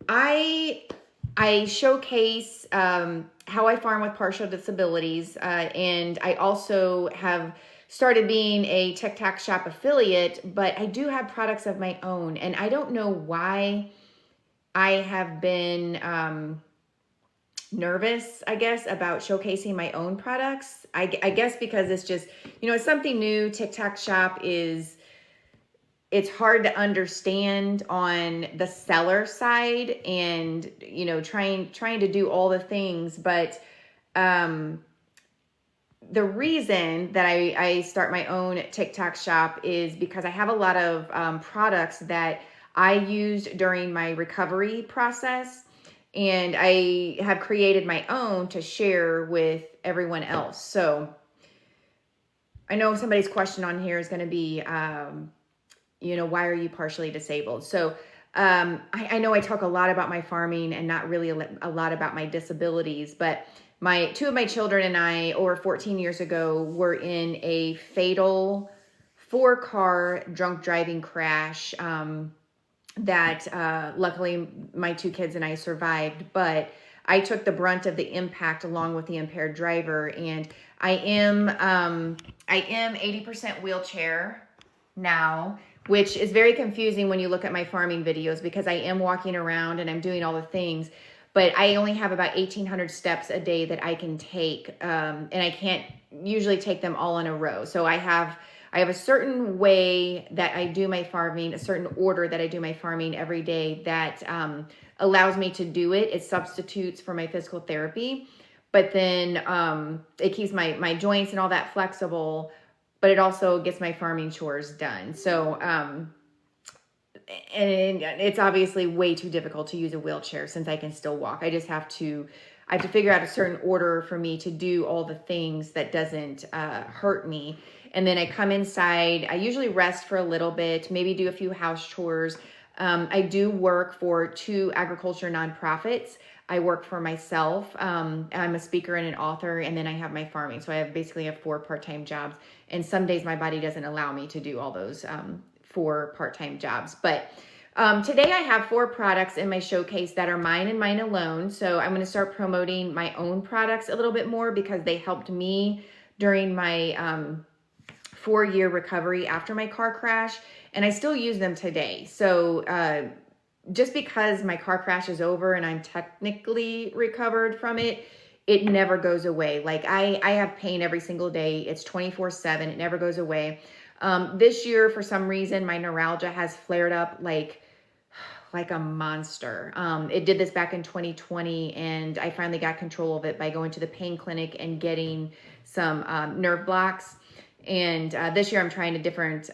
I showcase how I farm with partial disabilities, and I also have started being a Tic Tac Shop affiliate, but I do have products of my own, and I don't know why I have been nervous, I guess, about showcasing my own products. I guess because it's just, it's something new. Tic Tac Shop it's hard to understand on the seller side, and trying to do all the things. But the reason that I start my own TikTok shop is because I have a lot of products that I used during my recovery process, and I have created my own to share with everyone else. So I know somebody's question on here is going to be, why are you partially disabled? So I know I talk a lot about my farming and not really a lot about my disabilities, but two of my children and I, over 14 years ago, were in a fatal 4-car drunk driving crash that luckily my 2 kids and I survived, but I took the brunt of the impact along with the impaired driver, and I am 80% wheelchair now, which is very confusing when you look at my farming videos, because I am walking around and I'm doing all the things, but I only have about 1,800 steps a day that I can take, and I can't usually take them all in a row. So I have a certain way that I do my farming, a certain order that I do my farming every day that allows me to do it. It substitutes for my physical therapy, but then it keeps my joints and all that flexible, but it also gets my farming chores done. So, and it's obviously way too difficult to use a wheelchair since I can still walk. I have to figure out a certain order for me to do all the things that doesn't hurt me. And then I come inside. I usually rest for a little bit, maybe do a few house chores. I do work for 2 agriculture nonprofits. I work for myself. I'm a speaker and an author, and then I have my farming. So I basically have 4 part-time jobs. And some days my body doesn't allow me to do all those 4 part-time jobs. But today I have 4 products in my showcase that are mine and mine alone. So I'm going to start promoting my own products a little bit more because they helped me during my 4-year recovery after my car crash, and I still use them today. So just because my car crash is over and I'm technically recovered from it, it never goes away. Like I have pain every single day. It's 24/7. It never goes away. This year, for some reason, my neuralgia has flared up like a monster. It did this back in 2020, and I finally got control of it by going to the pain clinic and getting some nerve blocks. And this year I'm trying a different,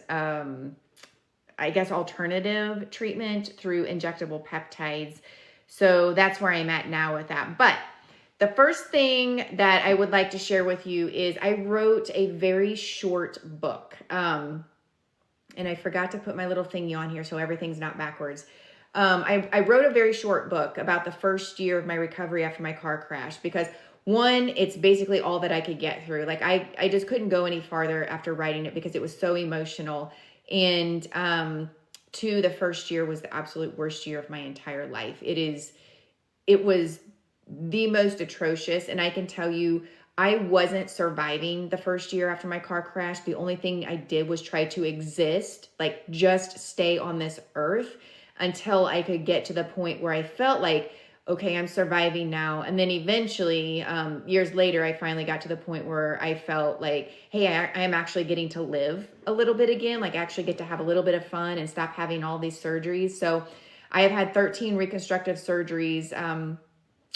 alternative treatment through injectable peptides. So that's where I'm at now with that. But the first thing that I would like to share with you is I wrote a very short book. And I forgot to put my little thingy on here so everything's not backwards. I wrote a very short book about the first year of my recovery after my car crash because, one, it's basically all that I could get through. Like I just couldn't go any farther after writing it because it was so emotional. And 2, the first year was the absolute worst year of my entire life. It was the most atrocious. And I can tell you, I wasn't surviving the first year after my car crash. The only thing I did was try to exist, like just stay on this earth until I could get to the point where I felt like, okay, I'm surviving now. And then eventually, years later, I finally got to the point where I felt like, hey, I am actually getting to live a little bit again, like actually get to have a little bit of fun and stop having all these surgeries. So I have had 13 reconstructive surgeries,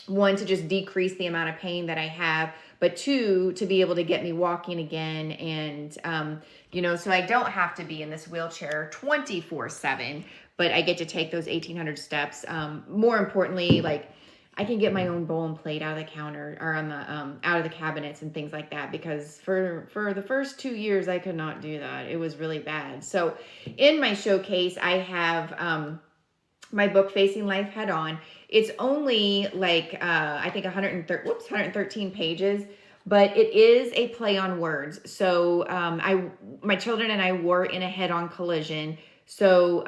1, to just decrease the amount of pain that I have, but 2, to be able to get me walking again. And, so I don't have to be in this wheelchair 24/7, but I get to take those 1,800 steps. More importantly, like I can get my own bowl and plate out of the counter or on the, out of the cabinets and things like that, because for the first 2 years, I could not do that. It was really bad. So in my showcase, I have, my book, Facing Life Head On. It's only like, I think 113 pages, but it is a play on words. So my children and I were in a head-on collision. So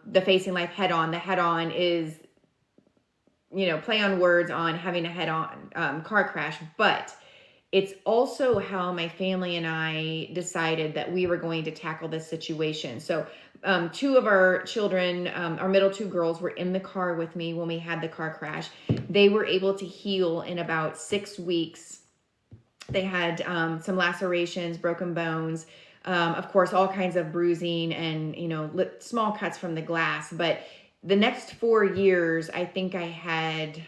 the Facing Life Head On, the head on is play on words on having a head-on car crash, but it's also how my family and I decided that we were going to tackle this situation. So two of our children, our middle two girls, were in the car with me when we had the car crash. They were able to heal in about 6 weeks. They had some lacerations, broken bones, of course, all kinds of bruising and, small cuts from the glass. But the next 4 years, I think I had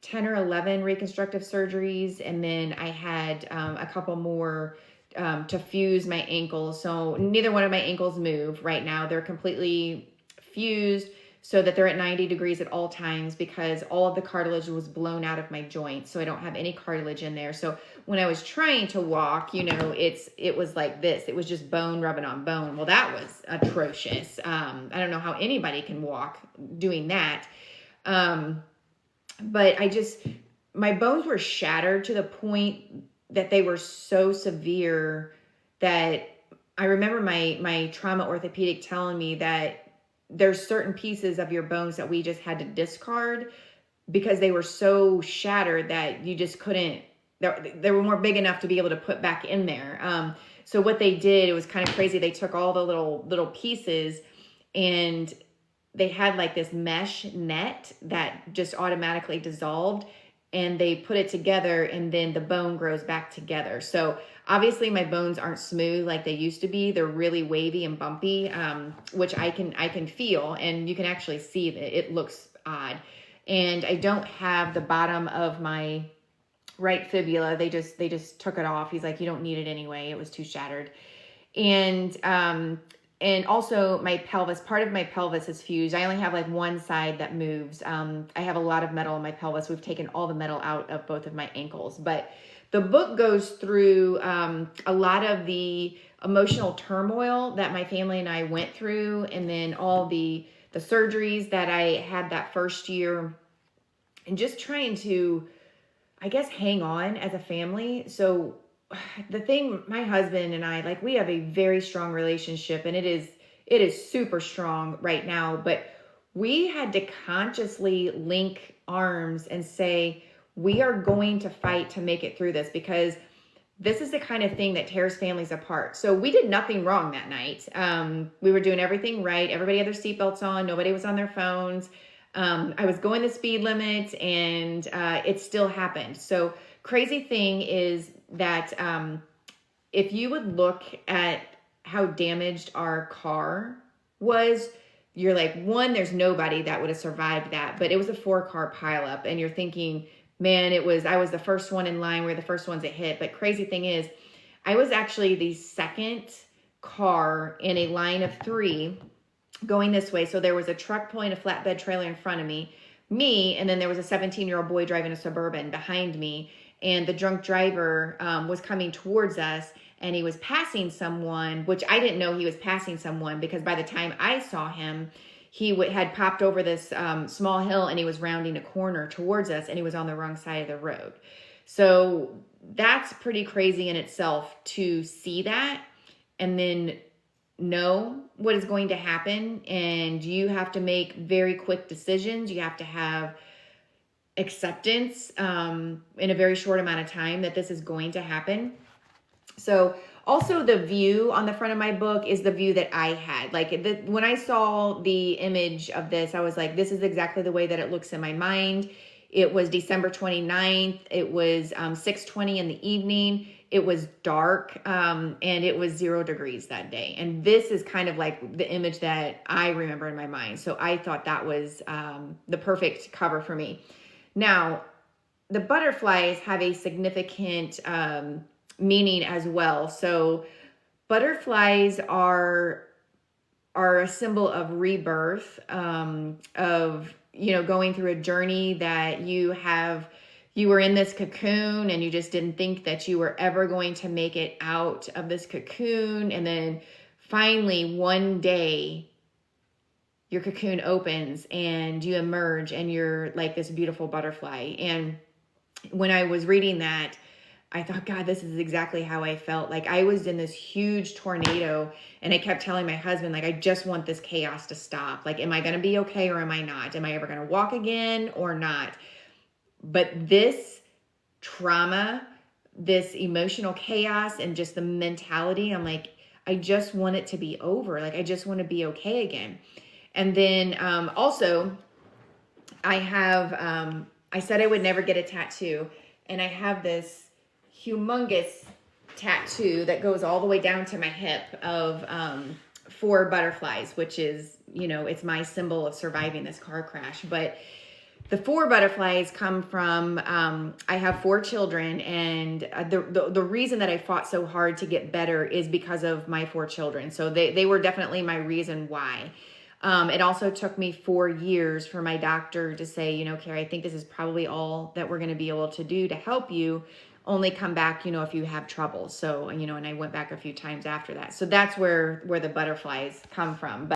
10 or 11 reconstructive surgeries. And then I had a couple more to fuse my ankles. So neither one of my ankles move right now. They're completely fused so that they're at 90 degrees at all times, because all of the cartilage was blown out of my joints. So I don't have any cartilage in there. So when I was trying to walk, it was like this. It was just bone rubbing on bone. Well, that was atrocious. I don't know how anybody can walk doing that. But my bones were shattered to the point that they were so severe that I remember my trauma orthopedic telling me that there's certain pieces of your bones that we just had to discard because they were so shattered that you just couldn't, they were more big enough to be able to put back in there. So what they did, it was kind of crazy. They took all the little pieces and they had like this mesh net that just automatically dissolved, and they put it together, and then the bone grows back together. So obviously my bones aren't smooth like they used to be. They're really wavy and bumpy, which I can feel, and you can actually see that it looks odd. And I don't have the bottom of my right fibula. They just took it off. He's like, you don't need it anyway. It was too shattered. And also my pelvis, part of my pelvis is fused. I only have like one side that moves. I have a lot of metal in my pelvis. We've taken all the metal out of both of my ankles. But the book goes through a lot of the emotional turmoil that my family and I went through, and then all the surgeries that I had that first year, and just trying to, I guess, hang on as a family. So the thing, my husband and I, like, we have a very strong relationship, and it is super strong right now, but we had to consciously link arms and say, we are going to fight to make it through this, because this is the kind of thing that tears families apart. So we did nothing wrong that night. We were doing everything right. Everybody had their seatbelts on. Nobody was on their phones. I was going the speed limit, and it still happened. So crazy thing is that if you would look at how damaged our car was, you're like, one, there's nobody that would have survived that, but it was a 4-car pileup, and you're thinking, man, I was the first one in line. We're the first ones that hit. But crazy thing is, I was actually the second car in a line of 3 going this way. So there was a truck pulling a flatbed trailer in front of me, and then there was a 17-year-old boy driving a Suburban behind me. And the drunk driver was coming towards us, and he was passing someone, which I didn't know he was passing someone, because by the time I saw him, he had popped over this small hill, and he was rounding a corner towards us, and he was on the wrong side of the road. So that's pretty crazy in itself, to see that and then know what is going to happen. And you have to make very quick decisions. You have to have acceptance in a very short amount of time that this is going to happen. So also, the view on the front of my book is the view that I had. Like, when I saw the image of this, I was like, this is exactly the way that it looks in my mind. It was December 29th. It was 6:20 in the evening. It was dark, and it was 0 degrees that day. And this is kind of like the image that I remember in my mind. So I thought that was the perfect cover for me. Now, the butterflies have a significant meaning as well. So butterflies are a symbol of rebirth, of, going through a journey that you were in this cocoon, and you just didn't think that you were ever going to make it out of this cocoon. And then finally one day your cocoon opens and you emerge, and you're like this beautiful butterfly. And when I was reading that, I thought, God, this is exactly how I felt. Like I was in this huge tornado, and I kept telling my husband, like, I just want this chaos to stop. Like, am I going to be okay or am I not? Am I ever going to walk again or not? But this trauma, this emotional chaos, and just the mentality, I'm like, I just want it to be over. Like, I just want to be okay again. And then also, I said I would never get a tattoo, and I have this humongous tattoo that goes all the way down to my hip of 4 butterflies, which is, it's my symbol of surviving this car crash. But the 4 butterflies come from, I have 4 children, and the reason that I fought so hard to get better is because of my 4 children. So they were definitely my reason why. It also took me 4 years for my doctor to say, Carey, I think this is probably all that we're going to be able to do to help you. Only come back, if you have trouble. So, and I went back a few times after that. So that's where the butterflies come from. But